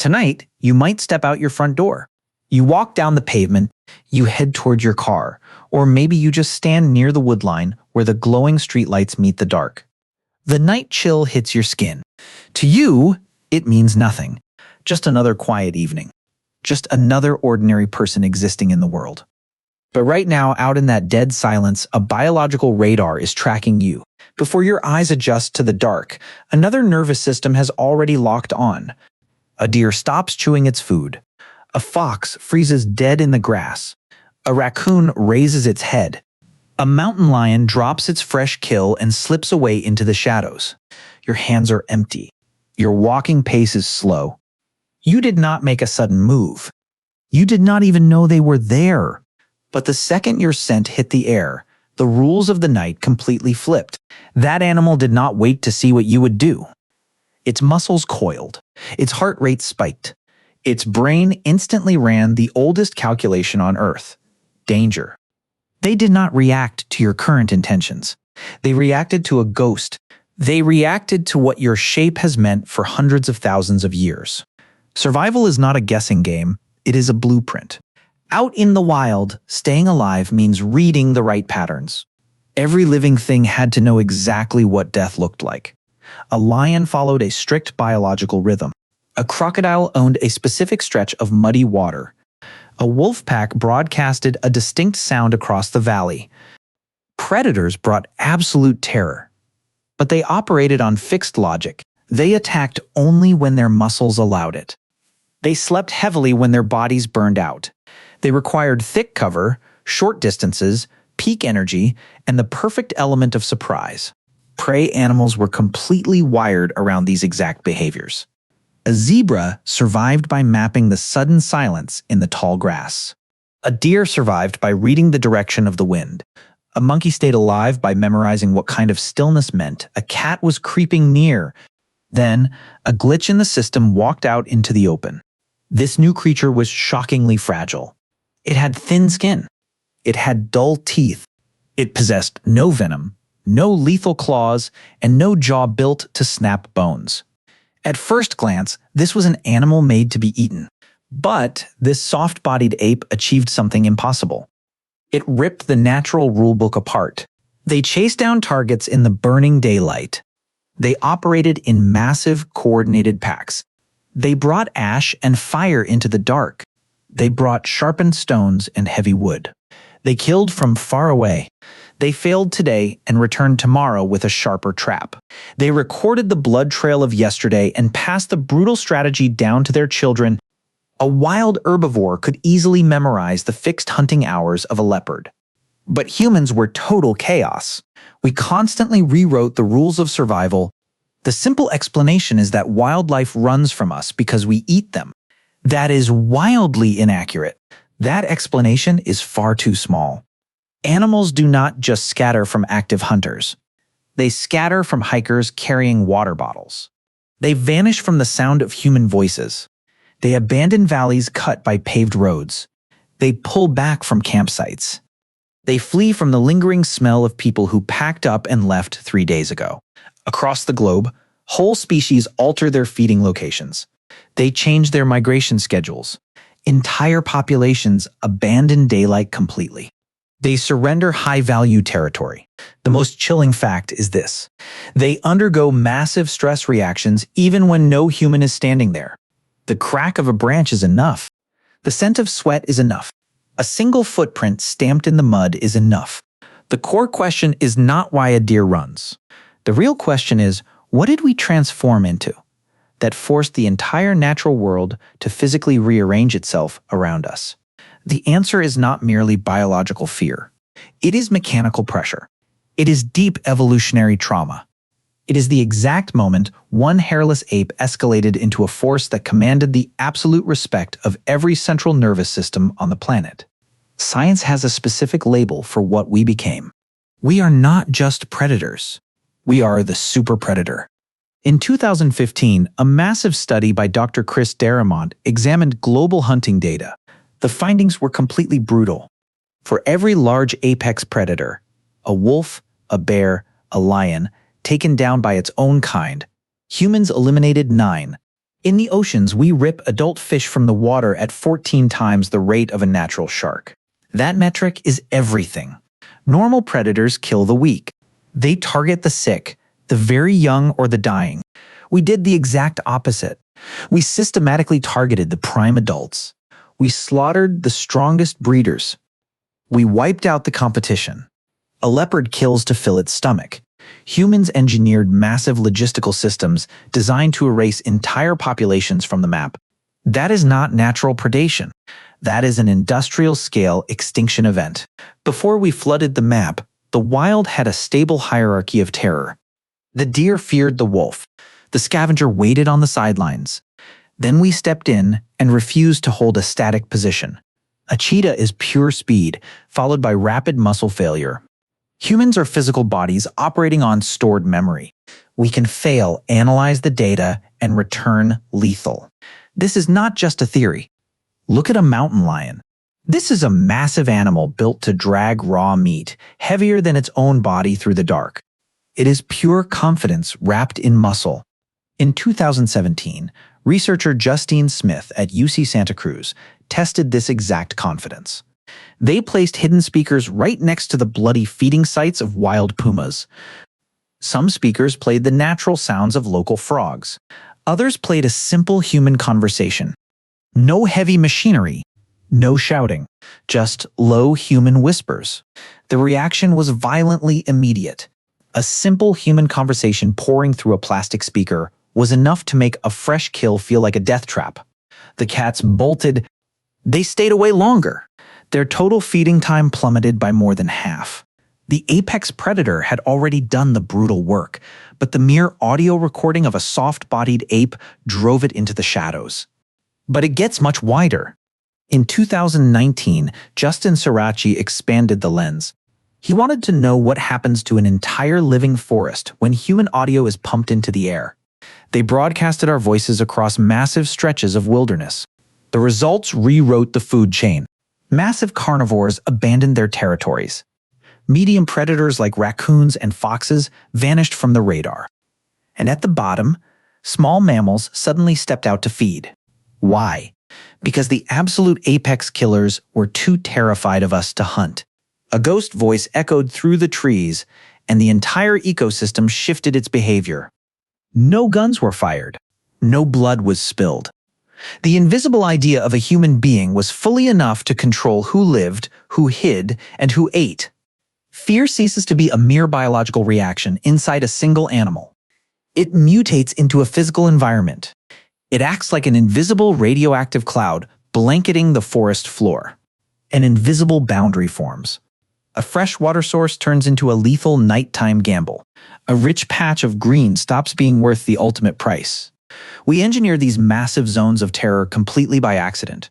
Tonight, you might step out your front door. You walk down the pavement, you head toward your car, or maybe you just stand near the woodline where the glowing streetlights meet the dark. The night chill hits your skin. To you, it means nothing. Just another quiet evening. Just another ordinary person existing in the world. But right now, out in that dead silence, a biological radar is tracking you. Before your eyes adjust to the dark, another nervous system has already locked on. A deer stops chewing its food. A fox freezes dead in the grass. A raccoon raises its head. A mountain lion drops its fresh kill and slips away into the shadows. Your hands are empty. Your walking pace is slow. You did not make a sudden move. You did not even know they were there. But the second your scent hit the air, the rules of the night completely flipped. That animal did not wait to see what you would do. Its muscles coiled. Its heart rate spiked. Its brain instantly ran the oldest calculation on Earth. Danger. They did not react to your current intentions. They reacted to a ghost. They reacted to what your shape has meant for hundreds of thousands of years. Survival is not a guessing game. It is a blueprint. Out in the wild, staying alive means reading the right patterns. Every living thing had to know exactly what death looked like. A lion followed a strict biological rhythm. A crocodile owned a specific stretch of muddy water. A wolf pack broadcasted a distinct sound across the valley. Predators brought absolute terror. But they operated on fixed logic. They attacked only when their muscles allowed it. They slept heavily when their bodies burned out. They required thick cover, short distances, peak energy, and the perfect element of surprise. Prey animals were completely wired around these exact behaviors. A zebra survived by mapping the sudden silence in the tall grass. A deer survived by reading the direction of the wind. A monkey stayed alive by memorizing what kind of stillness meant. A cat was creeping near. Then, a glitch in the system walked out into the open. This new creature was shockingly fragile. It had thin skin. It had dull teeth. It possessed no venom, no lethal claws, and no jaw built to snap bones. At first glance, this was an animal made to be eaten. But this soft-bodied ape achieved something impossible. It ripped the natural rulebook apart. They chased down targets in the burning daylight. They operated in massive, coordinated packs. They brought ash and fire into the dark. They brought sharpened stones and heavy wood. They killed from far away. They failed today and returned tomorrow with a sharper trap. They recorded the blood trail of yesterday and passed the brutal strategy down to their children. A wild herbivore could easily memorize the fixed hunting hours of a leopard. But humans were total chaos. We constantly rewrote the rules of survival. The simple explanation is that wildlife runs from us because we eat them. That is wildly inaccurate. That explanation is far too small. Animals do not just scatter from active hunters. They scatter from hikers carrying water bottles. They vanish from the sound of human voices. They abandon valleys cut by paved roads. They pull back from campsites. They flee from the lingering smell of people who packed up and left 3 days ago. Across the globe, whole species alter their feeding locations. They change their migration schedules. Entire populations abandon daylight completely. They surrender high-value territory. The most chilling fact is this: they undergo massive stress reactions even when no human is standing there. The crack of a branch is enough. The scent of sweat is enough. A single footprint stamped in the mud is enough. The core question is not why a deer runs. The real question is, what did we transform into that forced the entire natural world to physically rearrange itself around us? The answer is not merely biological fear. It is mechanical pressure. It is deep evolutionary trauma. It is the exact moment one hairless ape escalated into a force that commanded the absolute respect of every central nervous system on the planet. Science has a specific label for what we became. We are not just predators. We are the super predator. In 2015, a massive study by Dr. Chris Darrimont examined global hunting data. The findings were completely brutal. For every large apex predator, a wolf, a bear, a lion, taken down by its own kind, humans eliminated 9. In the oceans, we rip adult fish from the water at 14 times the rate of a natural shark. That metric is everything. Normal predators kill the weak. They target the sick, the very young or the dying. We did the exact opposite. We systematically targeted the prime adults. We slaughtered the strongest breeders. We wiped out the competition. A leopard kills to fill its stomach. Humans engineered massive logistical systems designed to erase entire populations from the map. That is not natural predation. That is an industrial-scale extinction event. Before we flooded the map, the wild had a stable hierarchy of terror. The deer feared the wolf. The scavenger waited on the sidelines. Then we stepped in and refused to hold a static position. A cheetah is pure speed, followed by rapid muscle failure. Humans are physical bodies operating on stored memory. We can fail, analyze the data, and return lethal. This is not just a theory. Look at a mountain lion. This is a massive animal built to drag raw meat, heavier than its own body through the dark. It is pure confidence wrapped in muscle. In 2017, researcher Justine Smith at UC Santa Cruz tested this exact confidence. They placed hidden speakers right next to the bloody feeding sites of wild pumas. Some speakers played the natural sounds of local frogs. Others played a simple human conversation. No heavy machinery, no shouting, just low human whispers. The reaction was violently immediate. A simple human conversation pouring through a plastic speaker was enough to make a fresh kill feel like a death trap. The cats bolted. They stayed away longer. Their total feeding time plummeted by more than half. The apex predator had already done the brutal work, but the mere audio recording of a soft-bodied ape drove it into the shadows. But it gets much wider. In 2019, Justin Sirachi expanded the lens. He wanted to know what happens to an entire living forest when human audio is pumped into the air. They broadcasted our voices across massive stretches of wilderness. The results rewrote the food chain. Massive carnivores abandoned their territories. Medium predators like raccoons and foxes vanished from the radar. And at the bottom, small mammals suddenly stepped out to feed. Why? Because the absolute apex killers were too terrified of us to hunt. A ghost voice echoed through the trees, and the entire ecosystem shifted its behavior. No guns were fired. No blood was spilled. The invisible idea of a human being was fully enough to control who lived, who hid, and who ate. Fear ceases to be a mere biological reaction inside a single animal. It mutates into a physical environment. It acts like an invisible radioactive cloud blanketing the forest floor. An invisible boundary forms. A fresh water source turns into a lethal nighttime gamble. A rich patch of green stops being worth the ultimate price. We engineer these massive zones of terror completely by accident.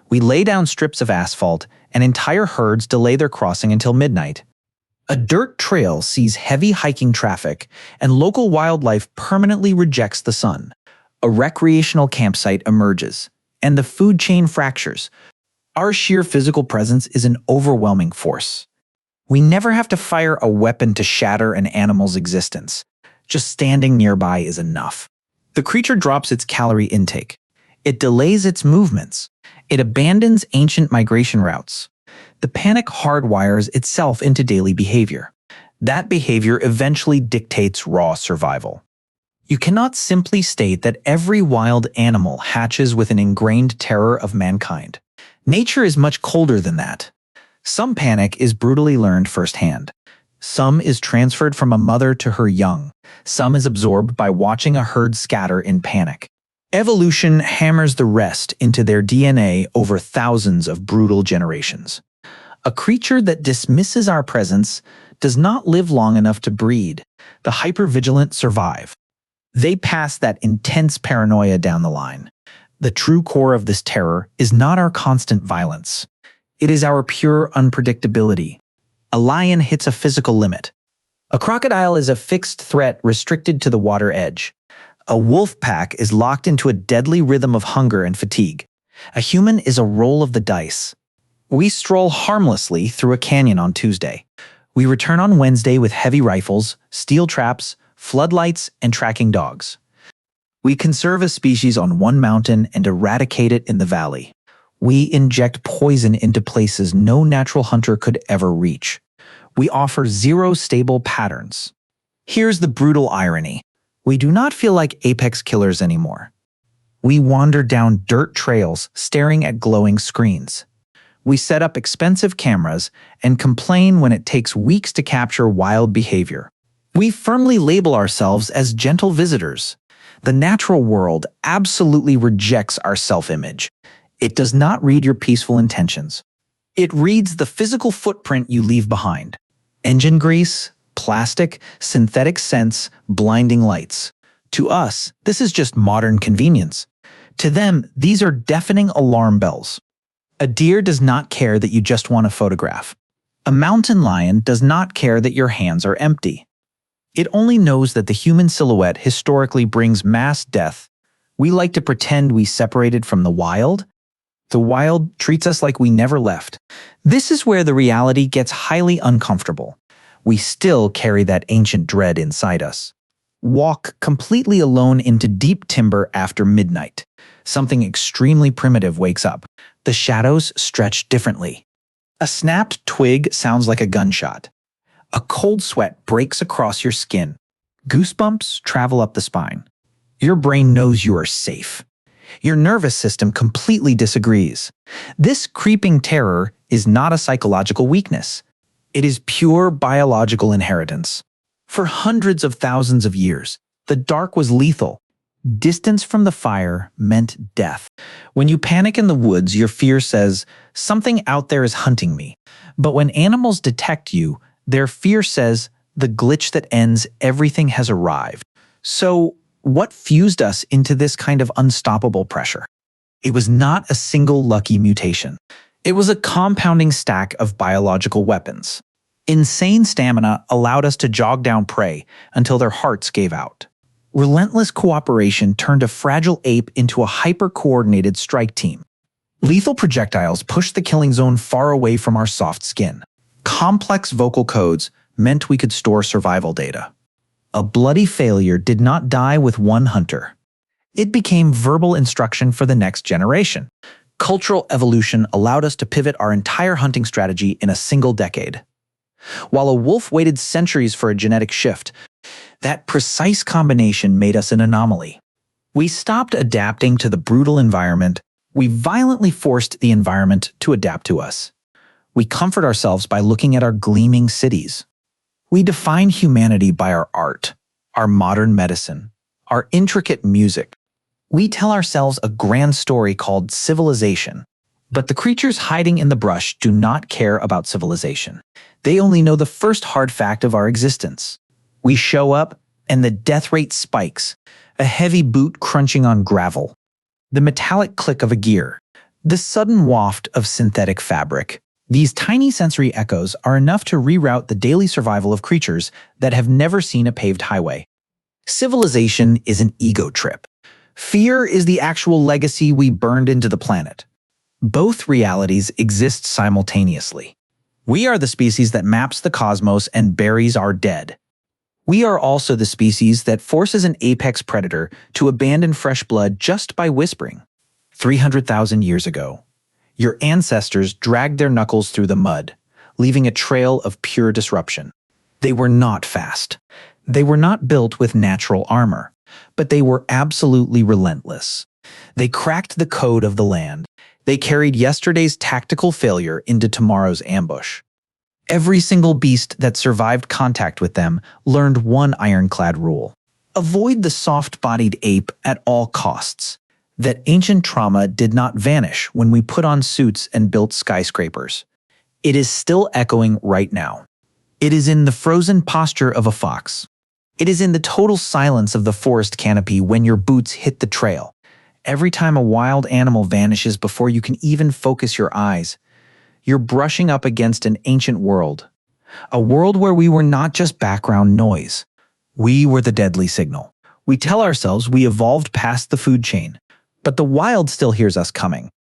We lay down strips of asphalt, and entire herds delay their crossing until midnight. A dirt trail sees heavy hiking traffic, and local wildlife permanently rejects the sun. A recreational campsite emerges, and the food chain fractures. Our sheer physical presence is an overwhelming force. We never have to fire a weapon to shatter an animal's existence. Just standing nearby is enough. The creature drops its calorie intake. It delays its movements. It abandons ancient migration routes. The panic hardwires itself into daily behavior. That behavior eventually dictates raw survival. You cannot simply state that every wild animal hatches with an ingrained terror of mankind. Nature is much colder than that. Some panic is brutally learned firsthand. Some is transferred from a mother to her young. Some is absorbed by watching a herd scatter in panic. Evolution hammers the rest into their DNA over thousands of brutal generations. A creature that dismisses our presence does not live long enough to breed. The hypervigilant survive. They pass that intense paranoia down the line. The true core of this terror is not our constant violence. It is our pure unpredictability. A lion hits a physical limit. A crocodile is a fixed threat restricted to the water edge. A wolf pack is locked into a deadly rhythm of hunger and fatigue. A human is a roll of the dice. We stroll harmlessly through a canyon on Tuesday. We return on Wednesday with heavy rifles, steel traps, floodlights, and tracking dogs. We conserve a species on one mountain and eradicate it in the valley. We inject poison into places no natural hunter could ever reach. We offer zero stable patterns. Here's the brutal irony. We do not feel like apex killers anymore. We wander down dirt trails staring at glowing screens. We set up expensive cameras and complain when it takes weeks to capture wild behavior. We firmly label ourselves as gentle visitors. The natural world absolutely rejects our self-image. It does not read your peaceful intentions. It reads the physical footprint you leave behind. Engine grease, plastic, synthetic scents, blinding lights. To us, this is just modern convenience. To them, these are deafening alarm bells. A deer does not care that you just want a photograph. A mountain lion does not care that your hands are empty. It only knows that the human silhouette historically brings mass death. We like to pretend we separated from the wild. The wild treats us like we never left. This is where the reality gets highly uncomfortable. We still carry that ancient dread inside us. Walk completely alone into deep timber after midnight. Something extremely primitive wakes up. The shadows stretch differently. A snapped twig sounds like a gunshot. A cold sweat breaks across your skin. Goosebumps travel up the spine. Your brain knows you are safe. Your nervous system completely disagrees. This creeping terror is not a psychological weakness. It is pure biological inheritance. For hundreds of thousands of years, the dark was lethal. Distance from the fire meant death. When you panic in the woods, your fear says, something out there is hunting me. But when animals detect you, their fear says, the glitch that ends everything has arrived. So, what fused us into this kind of unstoppable pressure? It was not a single lucky mutation. It was a compounding stack of biological weapons. Insane stamina allowed us to jog down prey until their hearts gave out. Relentless cooperation turned a fragile ape into a hyper-coordinated strike team. Lethal projectiles pushed the killing zone far away from our soft skin. Complex vocal codes meant we could store survival data. A bloody failure did not die with one hunter. It became verbal instruction for the next generation. Cultural evolution allowed us to pivot our entire hunting strategy in a single decade. While a wolf waited centuries for a genetic shift, that precise combination made us an anomaly. We stopped adapting to the brutal environment. We violently forced the environment to adapt to us. We comfort ourselves by looking at our gleaming cities. We define humanity by our art, our modern medicine, our intricate music. We tell ourselves a grand story called civilization. But the creatures hiding in the brush do not care about civilization. They only know the first hard fact of our existence. We show up, and the death rate spikes, a heavy boot crunching on gravel, the metallic click of a gear, the sudden waft of synthetic fabric. These tiny sensory echoes are enough to reroute the daily survival of creatures that have never seen a paved highway. Civilization is an ego trip. Fear is the actual legacy we burned into the planet. Both realities exist simultaneously. We are the species that maps the cosmos and buries our dead. We are also the species that forces an apex predator to abandon fresh blood just by whispering. 300,000 years ago, your ancestors dragged their knuckles through the mud, leaving a trail of pure disruption. They were not fast. They were not built with natural armor, but they were absolutely relentless. They cracked the code of the land. They carried yesterday's tactical failure into tomorrow's ambush. Every single beast that survived contact with them learned one ironclad rule. Avoid the soft-bodied ape at all costs. That ancient trauma did not vanish when we put on suits and built skyscrapers. It is still echoing right now. It is in the frozen posture of a fox. It is in the total silence of the forest canopy when your boots hit the trail. Every time a wild animal vanishes before you can even focus your eyes, you're brushing up against an ancient world. A world where we were not just background noise. We were the deadly signal. We tell ourselves we evolved past the food chain, but the wild still hears us coming.